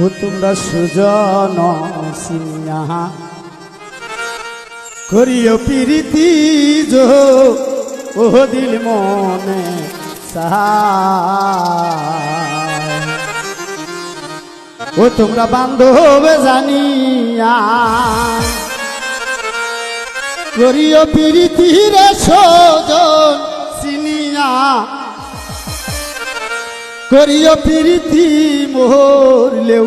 ও তোমরা সুজন সিনিয়া করিও প্রীতি জো ও দিল মনে চায়। ও তোমরা বান্ধব জানিয়া করিও প্রীতি রে সুজন সিনিয়া করিও প্রীতি মরলেও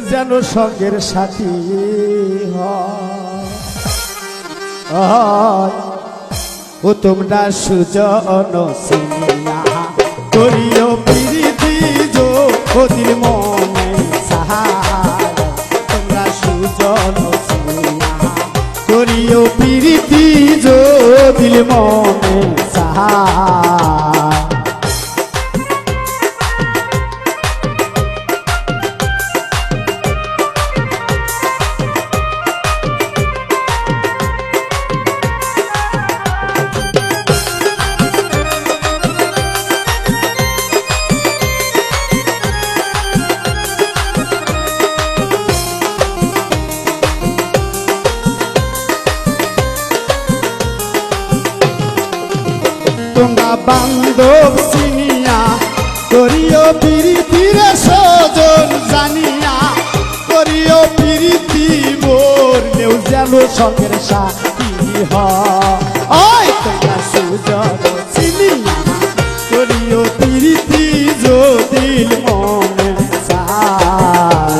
যেন সঙ্গের সাথী হয়। ও তোমরা সুজন সিনিয়া করিও প্রীতি জো ও দিল মনে চায়। তোমরা সুজন সিনিয়া করিও প্রীতি জো দিল মনে চায়। তোমরা বান্ধব চিনিয়া করিও প্রীতি রে সুজন জানিয়া করিও প্রীতি মরলেও যেন সঙ্গের সাথী হয়। তোমরা সুজন চিনিয়া করিও প্রীতি জো দিল মনে চায়।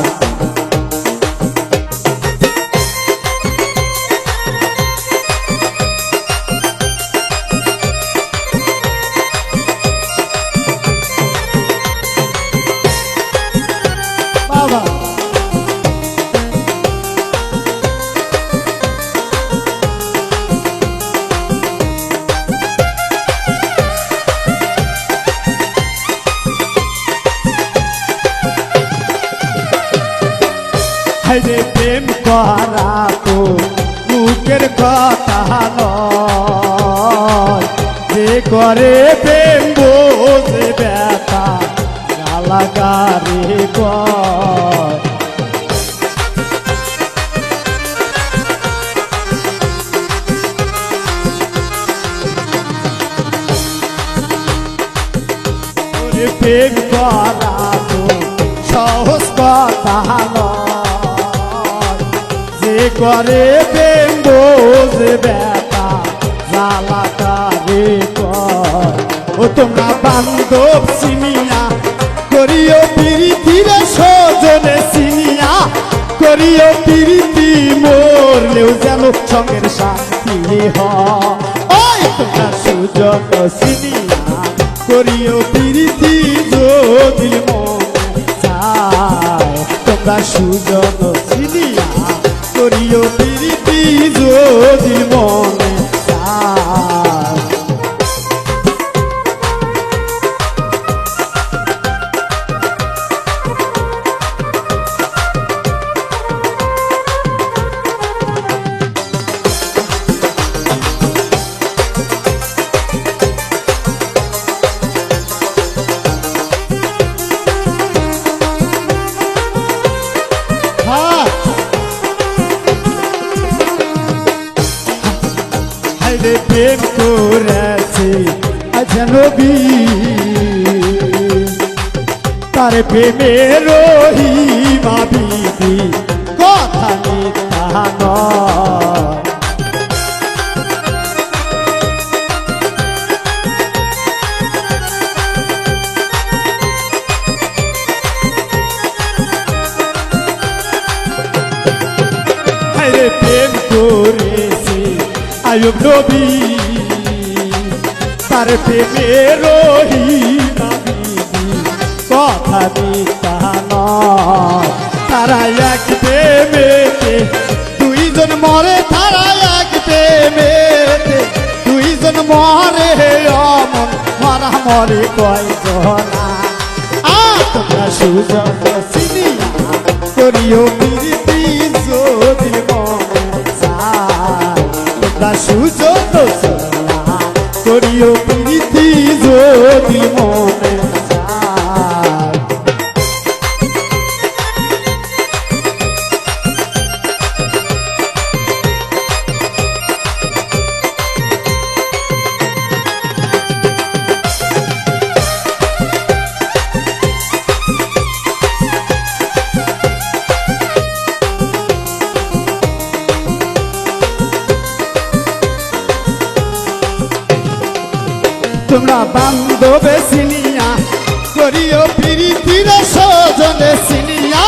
হাইরে প্রেম করা তো বুকের কথা নয়, যে করে প্রেম বোঝে ব্যথা গালাগারে কয়। প্রেম করা তো সহজ কথা নয়, যে করে প্রেম বোঝে ব্যথা জ্বালাকারে কয়। ও তোমরা বান্ধব চিনিয়া করিও প্রীতি রে সুজনে চিনিয়া করিও প্রীতি মরলেও যেন সঙ্গের সাথী হয়। তোমরা সুজন চিনিয়া করিও প্রীতি জো দিল মনে চায়। তোমরা সুজন চিনিয়া করিও প্রীতি জো দিল মনে চায়। প্রেম করেছে আজনবী তার প্রেমে রহিমা বিবি কথা মিথ্যা নয়। প্রেম করেছে আয়ুব নবী তার প্রেমে রহিমা বিবি কথা মিথ্যা নয়। তারা এক প্রেমেতে দুইজন মরে, তারা এক প্রেমেতে দুইজন মরে, অমন মরা মরে কয়জনা। তোমরা সুজন চিনিয়া করিও প্রীতি জো দিল মনে চায়। তোমরা সুজন চিনিয়া করিও প্রীতি জো দিল মনে চায়। তোমরা বান্ধবে চিনিয়া করিও প্রীতির সজনে চিনিয়া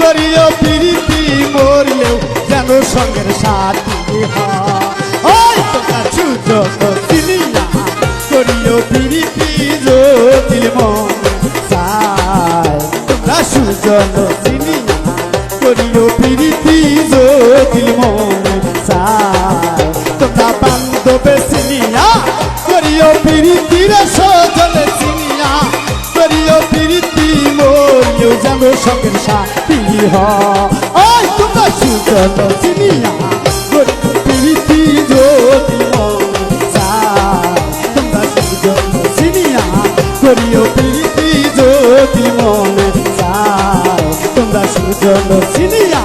করিও প্রীতি মরলেও যেন সঙ্গের সাথী হয় তোমরা সুজন চিনিয়া করিও প্রীতি যদি মন চায় তোমরা সুজন চিনিয়া করিও প্রীতি যদি মন চায় তোমরা বান্ধবে চিনিয়া করিও প্রীতির সজনে চিনিয়া করিও প্রীতি মরিও যেন সঙ্গের সাথী হয় তোমরা সুজন চিনিয়া করিও প্রীতি যদি মন চায় তোমরা সুজন চিনিয়া করিও প্রীতি যদি মন চায় তোমরা সুজন চিনিয়া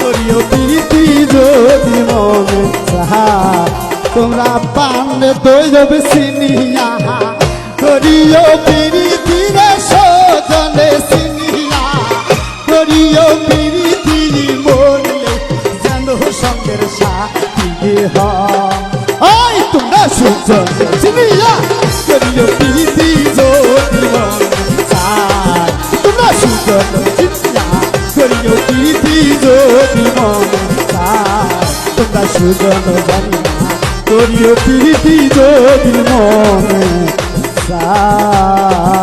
করিও প্রীতি যদি মন চায় তোমরা পান দৈব চিনিয়া করিও প্রীতির সজনে চিনিয়া করিও প্রীতি মরলে যেন সঙ্গের সাথী হয় তোমরা সুজন চিনিয়া করিও প্রীতি যদি মন চায় তোমরা সুজন চিনিয়া করিও প্রীতি যদি মন চায় তোমরা সুজন জানিয়া করিও প্রীতি যদি মনে চায়